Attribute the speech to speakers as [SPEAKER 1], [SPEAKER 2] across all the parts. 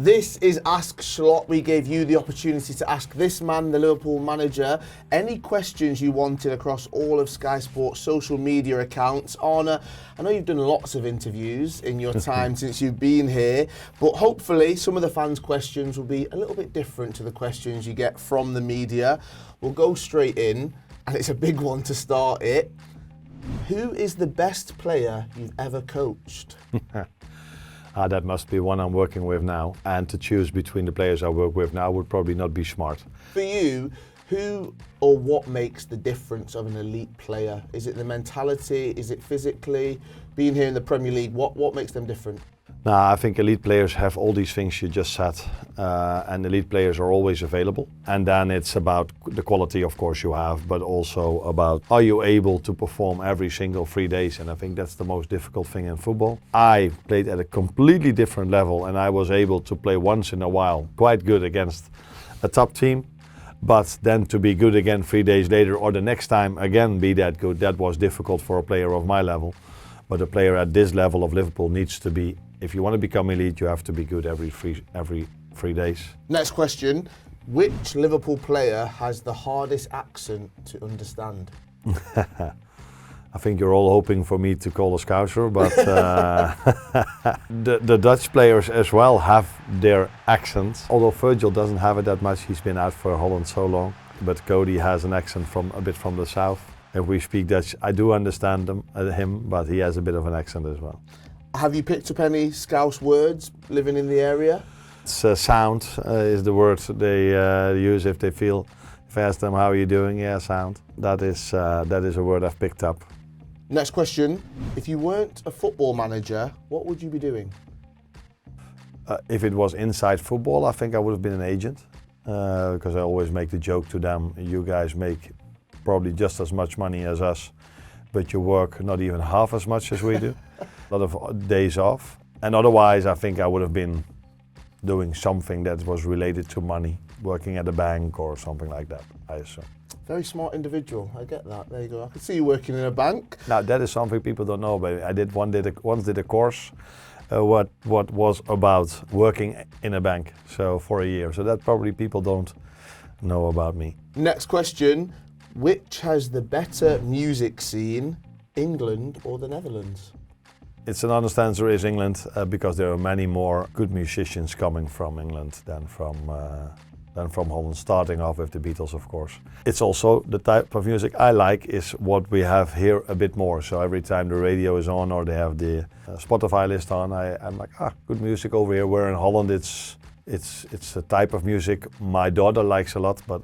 [SPEAKER 1] This is Ask Slot. We gave you the opportunity to ask this man, the Liverpool manager, any questions you wanted across all of Sky Sports' social media accounts. Arne, I know you've done lots of interviews in your time since you've been here, but hopefully some of the fans' questions will be a little bit different to the questions you get from the media. We'll go straight in, and it's a big one to start it. Who is the best player you've ever coached?
[SPEAKER 2] That must be one I'm working with now. And to choose between the players I work with now would probably not be smart.
[SPEAKER 1] For you, who or what makes the difference of an elite player? Is it the mentality? Is it physically? Being here in the Premier League, what makes them different?
[SPEAKER 2] I think elite players have all these things you just said, and elite players are always available. And then it's about the quality, of course, you have, but also about are you able to perform every single 3 days? And I think that's the most difficult thing in football. I played at a completely different level, and I was able to play once in a while quite good against a top team. But then to be good again 3 days later, or the next time again be that good, that was difficult for a player of my level. But a player at this level of Liverpool needs to be, if you want to become elite, you have to be good every three days.
[SPEAKER 1] Next question. Which Liverpool player has the hardest accent to understand?
[SPEAKER 2] I think you're all hoping for me to call a Scouser, but the Dutch players as well have their accents. Although Virgil doesn't have it that much, he's been out for Holland so long. But Cody has an accent from a bit from the south. If we speak Dutch, I do understand him, but he has a bit of an accent as well.
[SPEAKER 1] Have you picked up any Scouse words living in the area?
[SPEAKER 2] It's sound is the word they use if I ask them how are you doing, yeah, sound. That is a word I've picked up.
[SPEAKER 1] Next question. If you weren't a football manager, what would you be doing?
[SPEAKER 2] If it was inside football, I think I would have been an agent. Because I always make the joke to them, you guys make probably just as much money as us, but you work not even half as much as we do. A lot of days off. And otherwise, I think I would have been doing something that was related to money, working at a bank or something like that, I assume.
[SPEAKER 1] Very smart individual, I get that. There you go. I could see you working in a bank.
[SPEAKER 2] Now, that is something people don't know, but I once did a course what was about working in a bank, so for a year. So that probably people don't know about me.
[SPEAKER 1] Next question. Which has the better music scene, England or the Netherlands?
[SPEAKER 2] It's an honest answer is England, because there are many more good musicians coming from England than from Holland, starting off with the Beatles, of course. It's also the type of music I like is what we have here a bit more. So every time the radio is on or they have the Spotify list on, I'm like, good music over here. Where in Holland it's a type of music my daughter likes a lot, but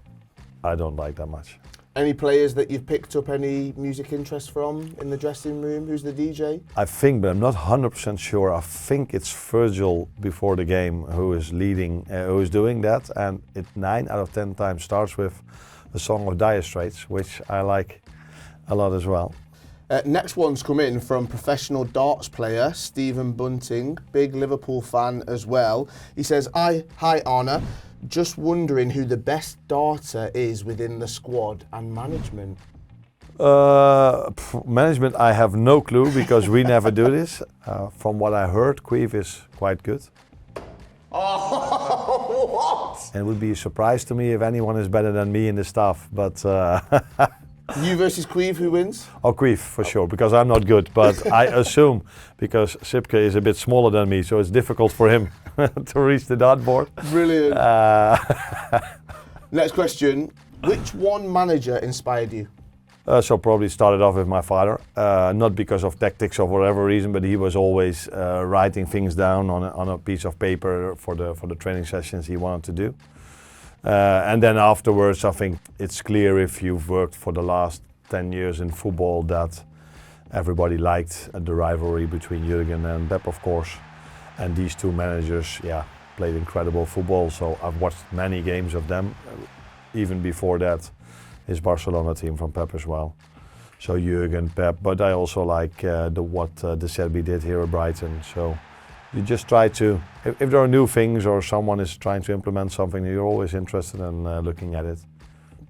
[SPEAKER 2] I don't like that much.
[SPEAKER 1] Any players that you've picked up any music interest from in the dressing room? Who's the DJ?
[SPEAKER 2] I think, but I'm not 100% sure. I think it's Virgil before the game who is leading, who is doing that, and it 9 out of 10 times starts with a song of Dire Straits, which I like a lot as well.
[SPEAKER 1] Next one's come in from professional darts player Stephen Bunting, big Liverpool fan as well. He says, Hi Arne. Just wondering who the best darter is within the squad and management.
[SPEAKER 2] Management, I have no clue because we never do this. From what I heard, Queeve is quite good.
[SPEAKER 1] Oh, what?
[SPEAKER 2] And it would be a surprise to me if anyone is better than me in the staff, but...
[SPEAKER 1] You versus Queeve, who wins?
[SPEAKER 2] Oh, Queeve, for sure, because I'm not good, but I assume, because Sipke is a bit smaller than me, so it's difficult for him to reach the dartboard.
[SPEAKER 1] Brilliant. Next question. Which one manager inspired you?
[SPEAKER 2] So probably started off with my father, not because of tactics or whatever reason, but he was always writing things down on a piece of paper for the training sessions he wanted to do. And then afterwards, I think it's clear if you've worked for the last 10 years in football that everybody liked the rivalry between Jurgen and Pep, of course. And these two managers, played incredible football. So I've watched many games of them. Even before that, his Barcelona team from Pep as well. So Jurgen, Pep, but I also like what De Serbi did here at Brighton. So you just try to, if there are new things or someone is trying to implement something, you're always interested in looking at it.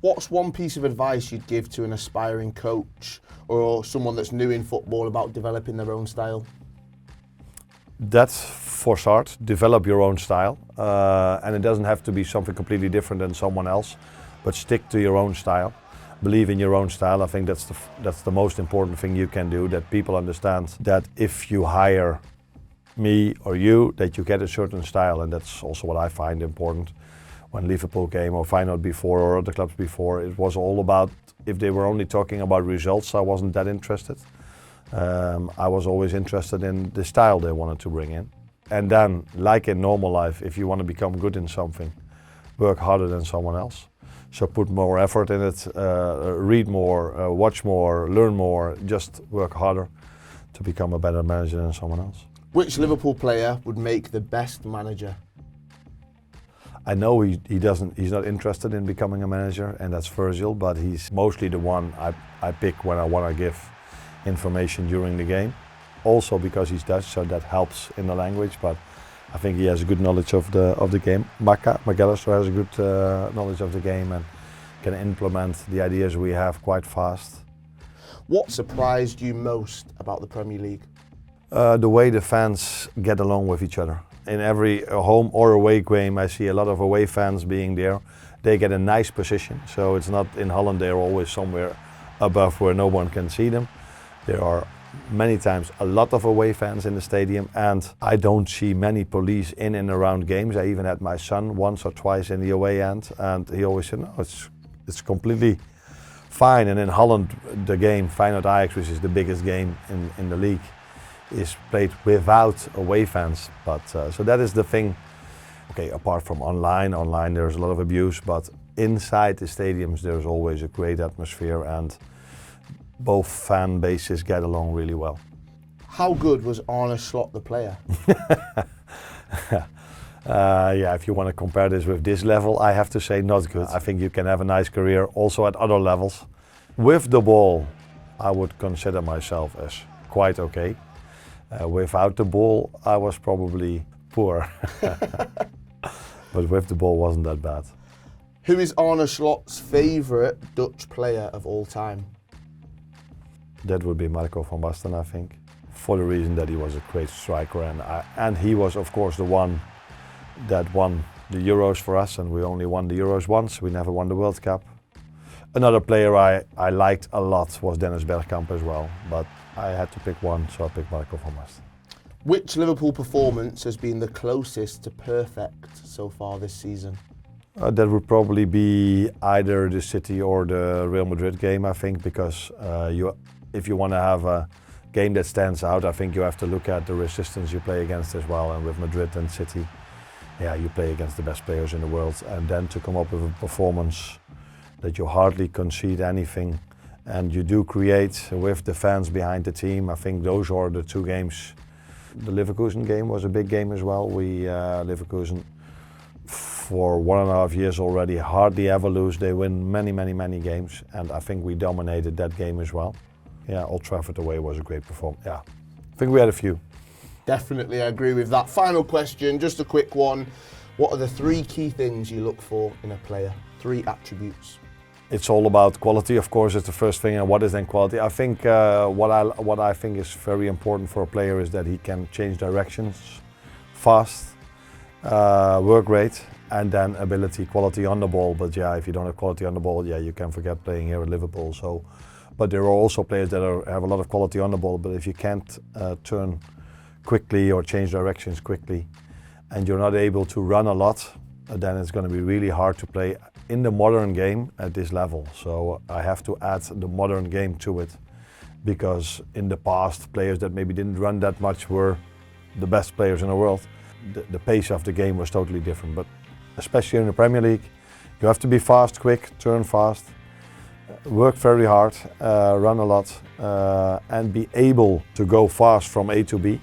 [SPEAKER 1] What's one piece of advice you'd give to an aspiring coach or someone that's new in football about developing their own style?
[SPEAKER 2] That's for start. Develop your own style, and it doesn't have to be something completely different than someone else, but stick to your own style. Believe in your own style. I think that's the most important thing you can do. That people understand that if you hire me or you, that you get a certain style, and that's also what I find important. When Liverpool came, or Feyenoord before, or other clubs before, it was all about, if they were only talking about results, I wasn't that interested. I was always interested in the style they wanted to bring in. And then, like in normal life, if you want to become good in something, work harder than someone else. So put more effort in it, read more, watch more, learn more, just work harder to become a better manager than someone else.
[SPEAKER 1] Which Liverpool player would make the best manager?
[SPEAKER 2] I know he's not interested in becoming a manager, and that's Virgil, but he's mostly the one I pick when I want to give information during the game. Also because he's Dutch, so that helps in the language, but I think he has a good knowledge of the game. McAllister has a good knowledge of the game and can implement the ideas we have quite fast.
[SPEAKER 1] What surprised you most about the Premier League?
[SPEAKER 2] The way the fans get along with each other. In every home or away game, I see a lot of away fans being there. They get a nice position, so it's not in Holland, they're always somewhere above where no one can see them. There are many times a lot of away fans in the stadium, and I don't see many police in and around games. I even had my son once or twice in the away end, and he always said, no, it's completely fine. And in Holland, the game Feyenoord-Ajax, which is the biggest game in the league, is played without away fans. But so that is the thing. Okay, apart from online there's a lot of abuse, but inside the stadiums there's always a great atmosphere, and both fan bases get along really well.
[SPEAKER 1] How good was Arne Slot the player?
[SPEAKER 2] Yeah, if you want to compare this with this level, I have to say not good. I think you can have a nice career also at other levels. With the ball, I would consider myself as quite okay. Without the ball, I was probably poor. But with the ball wasn't that bad.
[SPEAKER 1] Who is Arne Slot's favourite Dutch player of all time?
[SPEAKER 2] That would be Marco van Basten, I think, for the reason that he was a great striker, and he was, of course, the one that won the Euros for us, and we only won the Euros once. We never won the World Cup. Another player I liked a lot was Dennis Bergkamp as well, but I had to pick one, so I picked Marco van Basten.
[SPEAKER 1] Which Liverpool performance has been the closest to perfect so far this season?
[SPEAKER 2] That would probably be either the City or the Real Madrid game, I think, because if you want to have a game that stands out, I think you have to look at the resistance you play against as well. And with Madrid and City, yeah, you play against the best players in the world, and then to come up with a performance that you hardly concede anything, and you do create with the fans behind the team. I think those are the two games. The Leverkusen game was a big game as well. Leverkusen, for 1.5 years already, hardly ever lose. They win many games, and I think we dominated that game as well. Yeah, Old Trafford away was a great performance. Yeah, I think we had a few.
[SPEAKER 1] Definitely, I agree with that. Final question, just a quick one. What are the 3 key things you look for in a player? 3 attributes.
[SPEAKER 2] It's all about quality, of course, it's the first thing, and what is then quality? I think what I think is very important for a player is that he can change directions fast, work rate, and then ability, quality on the ball. But yeah, if you don't have quality on the ball, yeah, you can forget playing here at Liverpool. So, but there are also players that have a lot of quality on the ball, but if you can't turn quickly or change directions quickly, and you're not able to run a lot, then it's going to be really hard to play in the modern game at this level. So I have to add the modern game to it, because in the past, players that maybe didn't run that much were the best players in the world. The pace of the game was totally different, but especially in the Premier League, you have to be fast, quick, turn fast, work very hard, run a lot, and be able to go fast from A to B.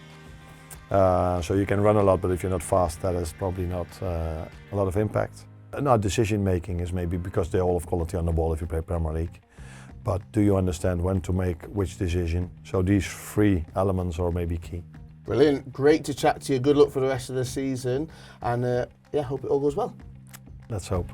[SPEAKER 2] So you can run a lot, but if you're not fast, that is probably not a lot of impact. Now, decision making is maybe because they all have quality on the ball if you play Premier League. But do you understand when to make which decision? So these 3 elements are maybe key.
[SPEAKER 1] Brilliant, great to chat to you. Good luck for the rest of the season, and yeah, hope it all goes well.
[SPEAKER 2] Let's hope.